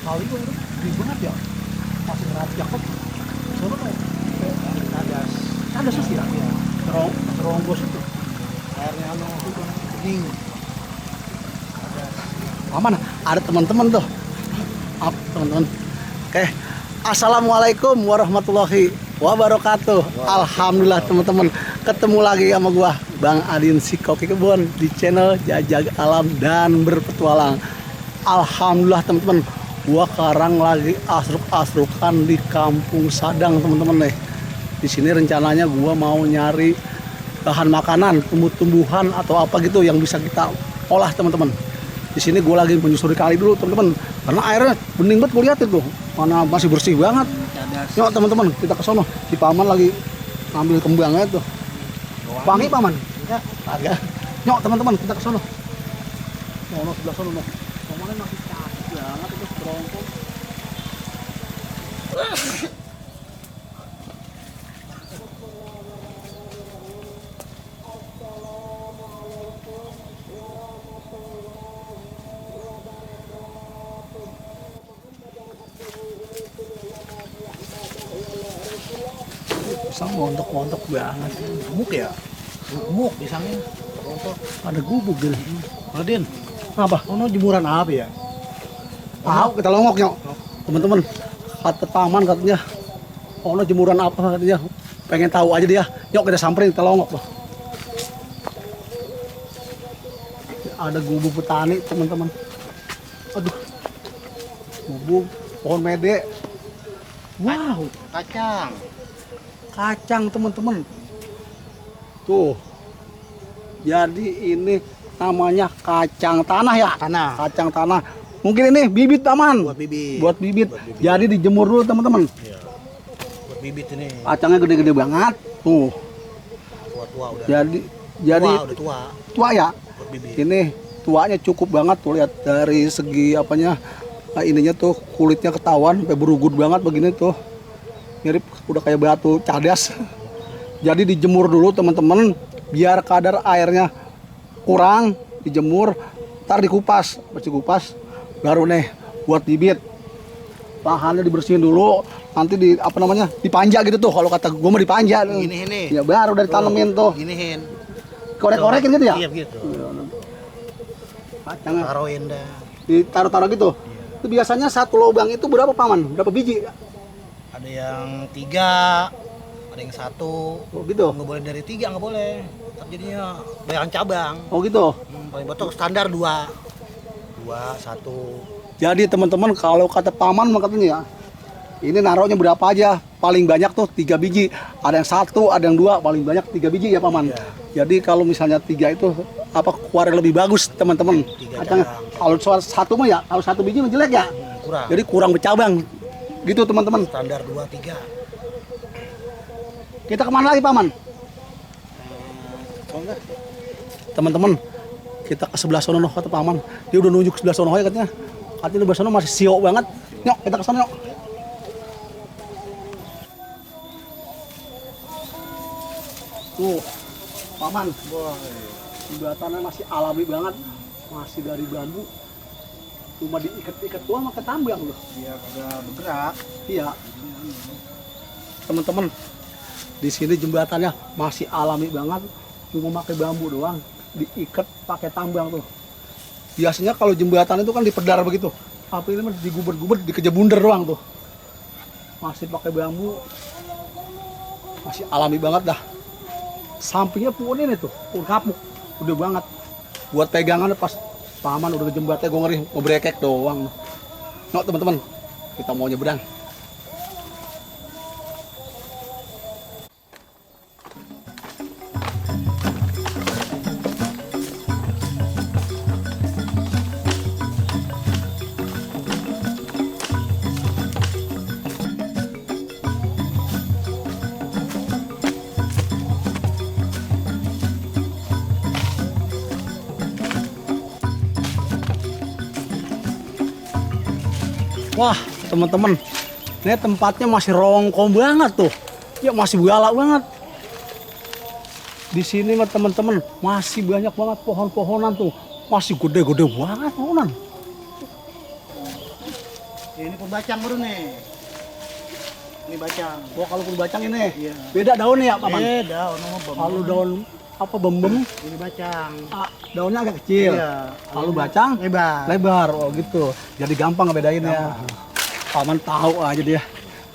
kali itu gede banget ya. Masih ngerajak kok. Sono tuh Kadas. ada sus ya. Iya. Terombos itu. Airnya anu bening. Aman, ada teman-teman tuh. Teman-teman. Oke. Assalamualaikum warahmatullahi wabarakatuh. Alhamdulillah teman-teman, ketemu lagi sama gua Bang Adin si Koki Kebon di channel Jajak Alam dan Berpetualang. Alhamdulillah teman-teman, gua sekarang lagi asruk-asrukan di Kampung Sadang teman-teman nih. Di sini rencananya gua mau nyari bahan makanan, tumbuh-tumbuhan atau apa gitu yang bisa kita olah teman-teman. Di sini gue lagi menyusuri kali dulu teman-teman, karena airnya bening banget, gue lihat itu mana masih bersih banget. Yuk teman-teman, kita ke sono. Si Paman lagi ngambil kembangnya tuh. Wangi Paman? Ya, Agak. Yuk teman-teman, kita ke sono. Sono sebelah sono. Kemana masih cantik banget itu serongkong. Pisang montok-montok banget. gemuk ya? Gemuk pisangnya. Rontok. Ada gubuk gitu. Adin, Apa? ono jemuran apa ya? Tahu kita longok nyok. Teman-teman, kata Paman katanya, oh jemuran apa katanya, pengen tahu aja dia. Yuk kita samperin, kita longok loh. Ada gubuk petani teman-teman. Aduh, gubuk pohon mede. Wow, Kacang. kacang teman-teman. Tuh, jadi ini namanya kacang tanah ya. Tanah. Kacang tanah. Mungkin ini bibit Paman. Buat bibit. Buat bibit. Buat bibit. Jadi dijemur dulu teman-teman. Iya. Buat bibit ini. Kacangnya gede-gede banget. Tuh. Tua-tua udah. Jadi tua, udah tua. tua ya. Buat bibit. Ini tuanya cukup banget tuh, lihat dari segi apanya. Nah, ininya tuh kulitnya ketahuan sampai berugut banget begini tuh. Mirip udah kayak batu cadas. Jadi dijemur dulu teman-teman biar kadar airnya kurang, dijemur, ntar dikupas, bersih kupas, baru nih buat bibit. Lahannya dibersihin dulu, nanti di apa namanya dipanja gitu tuh, kalau kata gue mah dipanja. Ini. Ya baru udah ditanemin tuh, Giniin. korek-korekin gitu ya. Iya begitu. Kacangnya Taruhin dah. ditaruh-taruh gitu. Iya. Itu biasanya satu lubang itu berapa Paman? Berapa biji? Ada yang 3, ada yang 1. Oh gitu. Nggak boleh dari 3, nggak boleh. Ntar jadinya bayaran cabang. Oh gitu. Paling betul standar 2. 1. Jadi teman-teman kalau kata Paman katanya ya, ini naruhnya berapa aja? Paling banyak tuh 3 biji. Ada yang 1, ada yang 2, paling banyak 3 biji ya Paman. Iya. Jadi kalau misalnya 3 itu apa keluar lebih bagus teman-teman. 3 Kacangnya. Kalau soal 1 mah ya, kalau 1 biji mah jelek ya. Kurang. Jadi kurang bercabang. Gitu teman-teman. Standar 2, 3. Kita kemana lagi Paman? Teman-teman, kita ke sebelah sono kata Paman. Dia udah nunjuk sebelah sono ya katanya. Katanya di sebelah sono masih siok banget. Nyok, kita ke sana nyok. Tuh, Paman. Jembatannya masih alami banget. Masih dari bambu. Cuma diikat-ikat doang pakai tambang loh. Iya, kagak bergerak. Iya. Teman-teman, di sini jembatannya masih alami banget. Cuma pakai bambu doang, diikat pakai tambang tuh. Biasanya kalau jembatan itu kan dipedar begitu. Tapi ini mah digubet-gubet, dikejebunder doang tuh. Masih pakai bambu. Masih alami banget dah. Sampingnya pohon ini tuh, pohon kapuk. Udah banget. Buat pegangan pas Paman udah ke jembatannya, gue ngeri mau brekek doang. Nah teman-teman, kita mau nyebrang. Wah teman-teman, ini tempatnya masih rongkong banget tuh. Ya masih galak banget. Di sini mah teman-teman masih banyak banget pohon-pohonan tuh. Masih gede-gede banget pohonan. Ini pun bacang baru nih. Ini bacang. Wah, kalau pun bacang ini Iya. beda daunnya ya, Paman? Daun sama bem. Kalau daun apa bembem, Ini bacang. daunnya agak kecil. Iya. Kalau bacang Lebar. lebar. Oh gitu. Jadi gampang ngebedainnya. Paman tahu aja dia.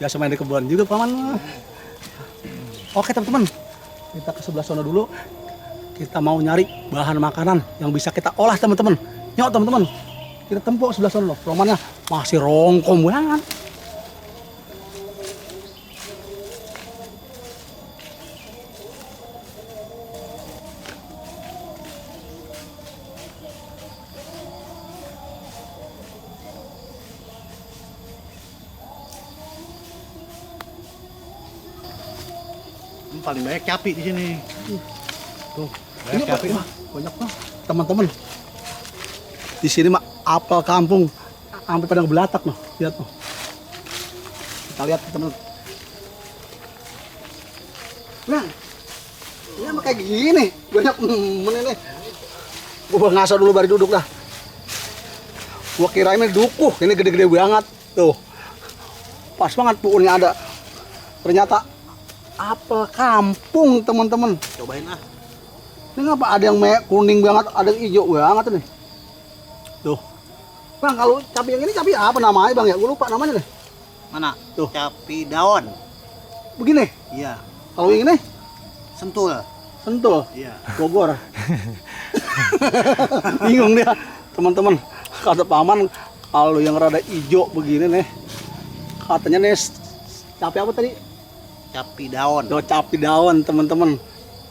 Biasa main di kebun juga Paman. Oke teman-teman, kita ke sebelah sana dulu. Kita mau nyari bahan makanan yang bisa kita olah teman-teman. Yuk teman-teman, kita tempuh sebelah sana loh. Romannya masih rongkom banget. Ini paling banyak capi di sini. Tuh, Ini banyak capi. Pak, banyak Pak. Teman-teman. Di sini mah apel kampung sampai pada ngebelatak loh. Lihat tuh. Kita lihat teman-teman. Nah, ini mah kayak gini. Banyak temen ini. Gua ngaso dulu baru duduk dah. Gua kira ini dukuh, ini gede-gede banget. Tuh. Pas banget puunnya ada. Ternyata apel kampung teman-teman. Cobain ah. Ini ngapa ada yang kuning banget, ada yang hijau banget nih. Tuh. Bang, kalau cabai yang ini cabai apa namanya Bang ya? Gue lupa namanya deh. Mana? Tuh. Capi daun. Begini. Iya. Kalau yang ini Sentul. sentul. Iya. Bogor. Bingung dia. Teman-teman, kata Paman kalau yang rada hijau begini nih katanya nih cabai apa tadi? Capi daun. Tuh, cabai daun, teman-teman.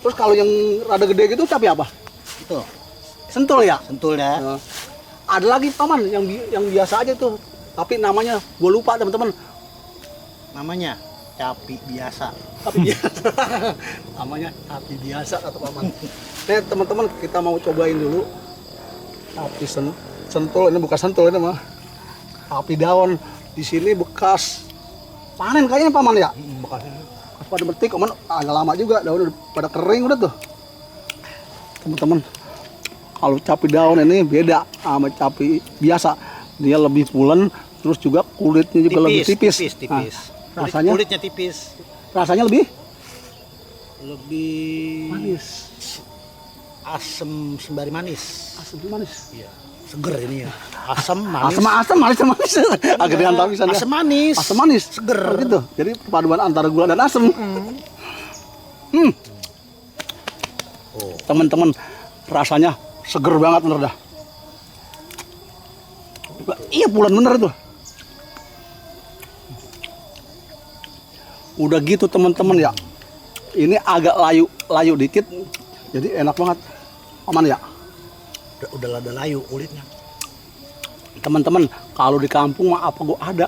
Terus kalau yang rada gede gitu cabai apa? Itu. Sentul ya? Sentul dah. Nah, ada lagi Paman yang biasa aja tuh, tapi namanya gue lupa teman-teman. Namanya capi biasa. Tapi biasa, namanya cabai biasa kata Paman. Nih teman-teman, kita mau cobain dulu. Cabai sentul, ini bukan sentul ini mah. Cabai daun di sini bekas panen kayaknya Paman ya. Bekas pada metik, Paman agak lama juga, daun udah pada kering udah tuh. Teman-teman, kalau cabai daun ini beda sama cabai biasa. Dia lebih pulen, terus juga kulitnya juga lebih tipis. Tipis. Nah, rasanya Kulitnya tipis. rasanya lebih Lebih manis. asem sembari manis. Asam manis. Iya. Seger ini ya. Asam manis. Asam manis. Agak dengan tapisan ya. Asam manis. Asam manis. Seger. Oh, gitu. Jadi perpaduan antara gula dan asam. Oh. Teman-teman, rasanya seger banget bener dah. Iya pulen bener tuh. Udah gitu teman-teman ya. Ini agak layu dikit. Jadi enak banget. Aman ya? Udah lada layu kulitnya. Teman-teman, kalau di kampung mah apa gua ada.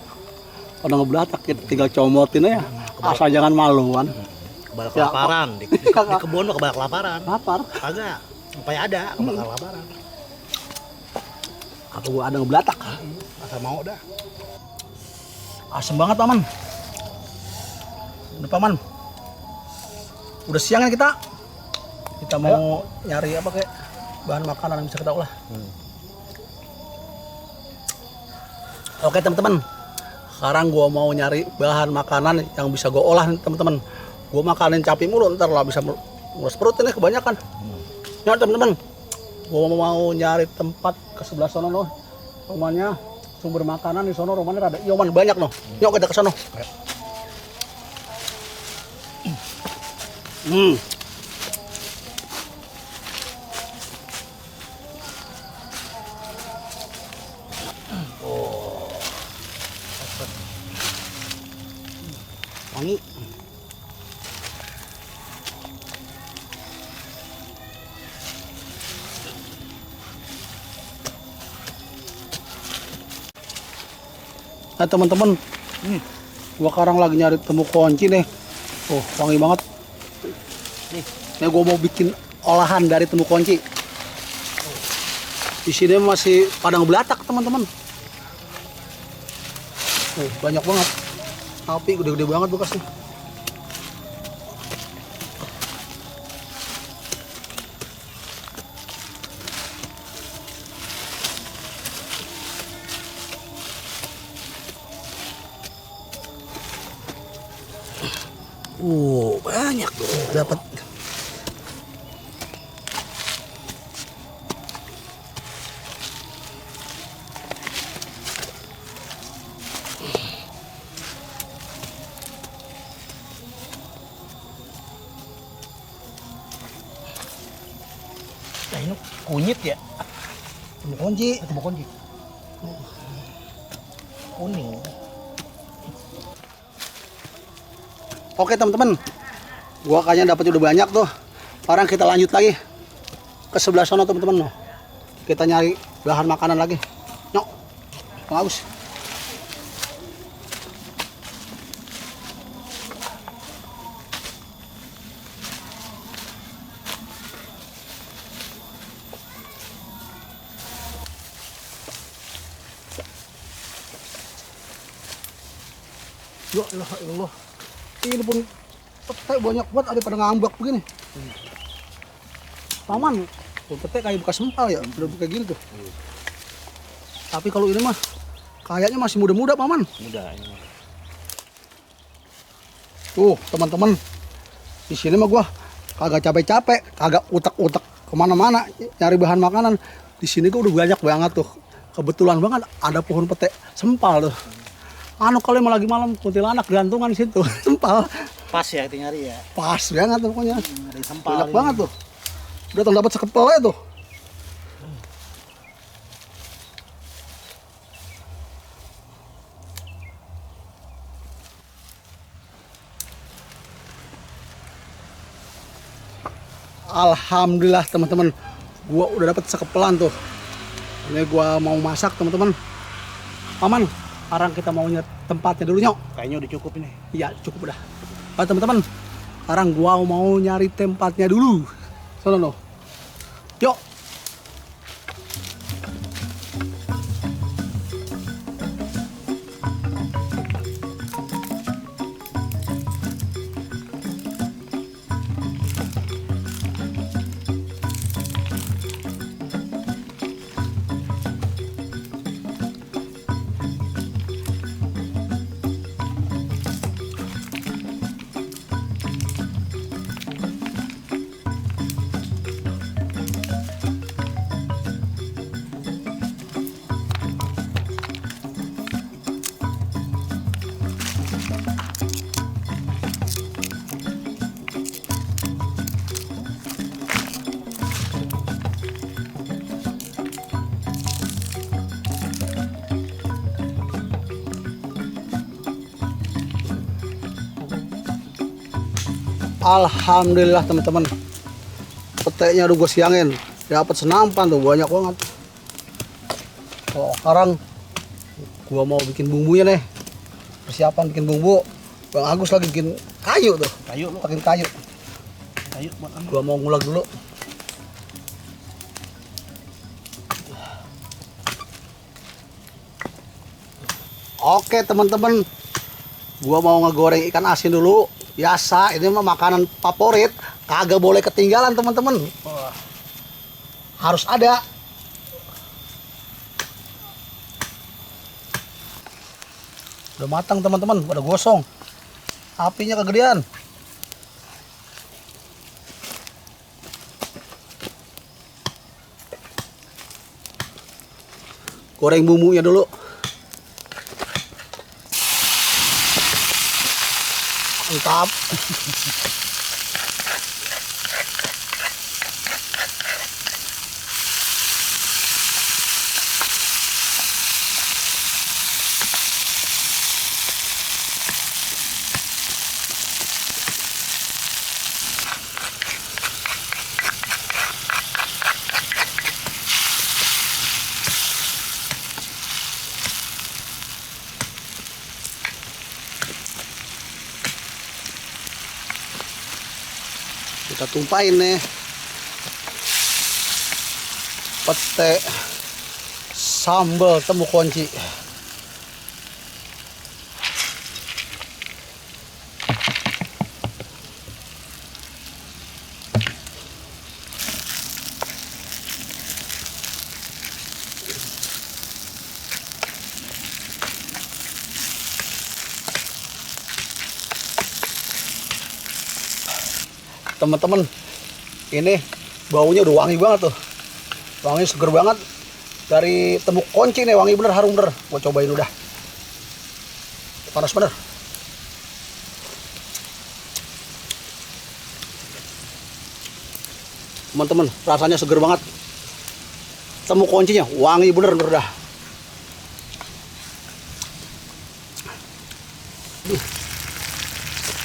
Pada ngebelatak kita tinggal comotin aja. Asal jangan maluan. Kebal Ya, kelaparan. Di kebun lo kebal kelaparan. Lapar. Kagak. Supaya ada kebal kelaparan. Apa gua ada ngebelatak? Asal mau dah. Asem banget Paman. Udah Paman. Udah siang kan kita. Kita mau nyari apa kayak bahan makanan yang bisa kita olah. Oke teman-teman. Sekarang gua mau nyari bahan makanan yang bisa gua olah nih teman-teman. Gua makanin cabai mulu ntar lah bisa ngurus perut ini kebanyakan. Ya teman-teman. Gua mau nyari tempat ke sebelah sana loh. Rumahnya sumber makanan di sono, rumahnya rada ioman banyak loh. Yuk kita ke sono. Wangi. Nah teman-teman, gua sekarang lagi nyari temu kunci nih. Oh wangi banget. Nih gua mau bikin olahan dari temu kunci. Di sini masih pada ngebelatak teman-teman. Oh banyak banget. Tapi gede-gede banget bekasnya. Banyak tuh dapat. Nah, ini kunyit ya. Temu kunci. Temu kunci. Kuning. Oke teman-teman, gua kayaknya dapat udah banyak tuh. Sekarang kita lanjut lagi ke sebelah sana teman-teman. Kita nyari bahan makanan lagi. Nyok, bagus. Ya Allah. Ini pun petai banyak banget, ada pada ngambak begini. Paman, petai kayak bekas sempal ya, udah kayak gini tuh. Tapi kalau ini mah kayaknya masih muda-muda, Paman. Mudah ini. Tuh, teman-teman. Di sini mah gua kagak capek-capek, kagak utak-utak kemana-mana nyari bahan makanan. Di sini gua udah banyak banget tuh. Kebetulan banget ada pohon petai sempal tuh. Kalau emang lagi malam kuntilanak gantungan di situ sempal. Pas ya kita nyari ya. Pas banget tuh pokoknya. Ada sempal. Banyak banget tuh. Udah dapat sekepelnya tuh. Alhamdulillah teman-teman, gua udah dapat sekepelan tuh. Ini gua mau masak teman-teman. Paman, sekarang kita mau nyet tempatnya dulu nyok. Kayaknya udah cukup ini. Iya cukup udah. Teman-teman, sekarang gua mau nyari tempatnya dulu. Sono no. Yuk. Alhamdulillah teman-teman, petainya udah gue siangin, dapat senampan tuh banyak banget. Oh, sekarang gua mau bikin bumbunya nih, persiapan bikin bumbu. Bang Agus lagi bikin kayu tuh, Kayu lu. pakai kayu. Kayu buat apa? Gua mau ngulag dulu. Oke teman-teman, gua mau ngegoreng ikan asin dulu. Biasa, ini mah makanan favorit, kagak boleh ketinggalan teman-teman. Harus ada. Udah matang teman-teman, udah gosong. Apinya kegedean. Goreng bumbunya dulu. Mantap. Kita tumpahin nih pete sambal temu kunci. teman-teman, ini baunya udah wangi banget tuh. Wangi seger banget. Dari temu kunci nih, wangi bener, harum bener. Gua cobain udah. Panas bener. Teman-teman, rasanya seger banget. Temu kuncinya wangi bener dah.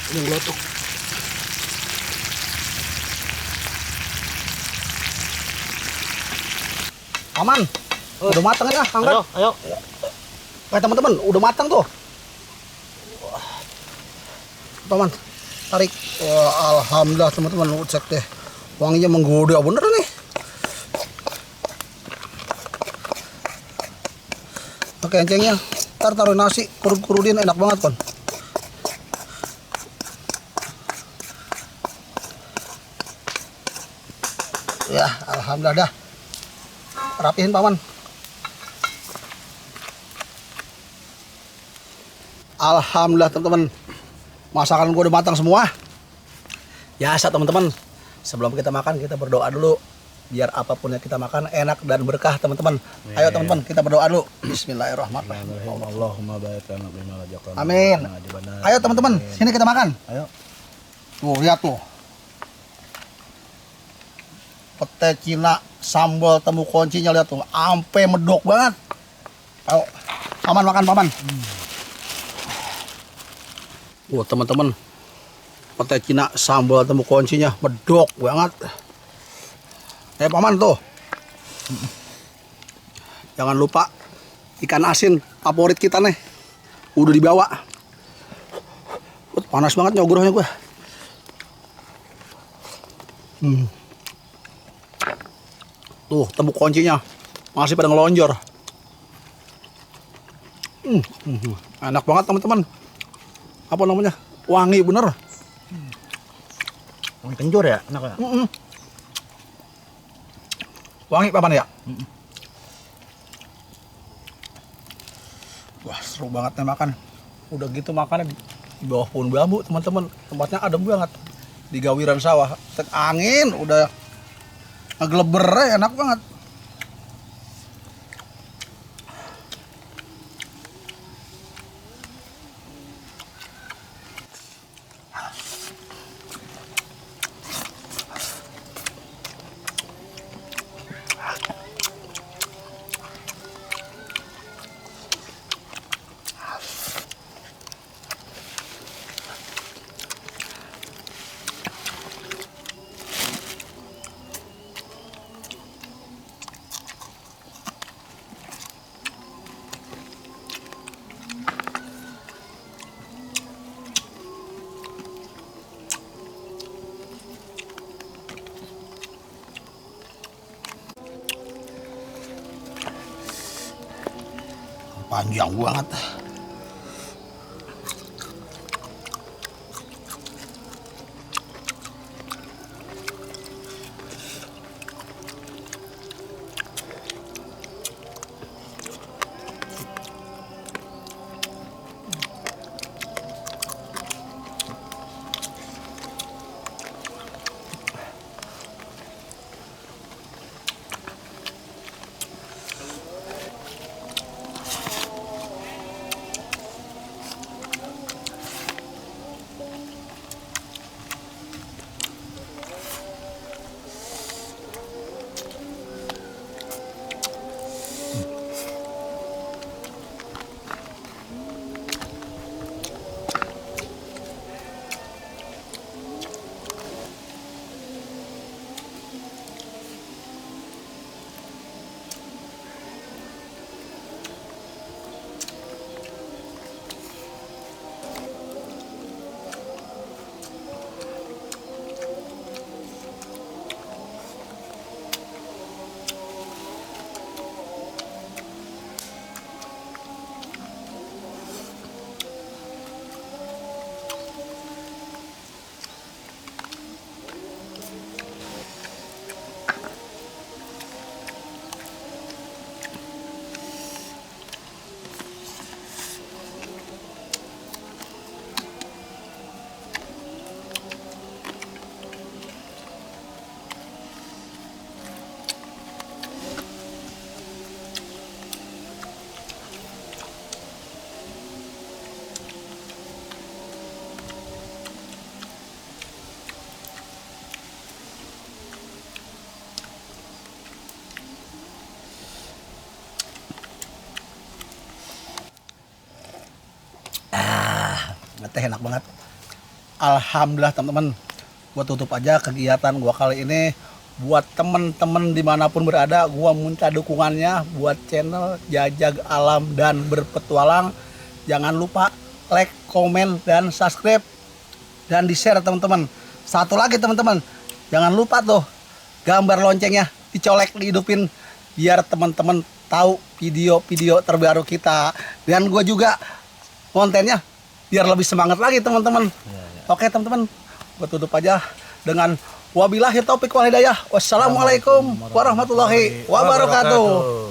Ini ngelotok. Aman. Udah matang ya, angkat. Ayo. Teman-teman, udah matang tuh. Paman, tarik. Wah, alhamdulillah teman-teman, cek deh. Wanginya menggoda bener nih. Oke, encengnya. Ntar taruh nasi, kurudin enak banget kon. Ya, alhamdulillah dah. Rapihin paman. Alhamdulillah teman-teman. Masakan gue udah matang semua. Ya, teman-teman. Sebelum kita makan, kita berdoa dulu. Biar apapun yang kita makan enak dan berkah, teman-teman. Ayo teman-teman, kita berdoa dulu. Bismillahirrahmanirrahim. Allahumma barik lana bima razaqtana. Amin. Ayo teman-teman, sini kita makan. Ayo. Tuh, lihat tuh. Pete Cina sambal temu kuncinya, lihat tuh. Ampe medok banget. Ayo, paman makan paman. Teman-teman. Pete Cina sambal temu kuncinya medok banget. Paman tuh. Jangan lupa ikan asin favorit kita nih. Udah dibawa. Panas banget nyogrohnya gue. Tuh, temu kuncinya masih pada ngelonjor. Enak banget teman-teman. Apa namanya? Wangi bener. Wangi kencur ya, enak ya. Wangi paman ya. Wah, seru banget nih makan. Udah gitu makannya di bawah pohon bambu teman-teman. Tempatnya adem banget. Di gawiran sawah. Tek angin udah ngegleber, enak banget. Panjang banget. teh enak banget. Alhamdulillah teman-teman, gua tutup aja kegiatan gua kali ini. Buat temen-temen dimanapun berada, gua minta dukungannya buat channel Jajag Alam dan Berpetualang. Jangan lupa like, komen, dan subscribe, dan di-share teman-teman. Satu lagi teman-teman, jangan lupa tuh gambar loncengnya dicolek, dihidupin, biar teman-teman tahu video-video terbaru kita. Dan gue juga kontennya biar lebih semangat lagi teman-teman. Oke teman-teman, gue tutup aja dengan wabillahi taufiq wal hidayah. Wassalamualaikum warahmatullahi wabarakatuh.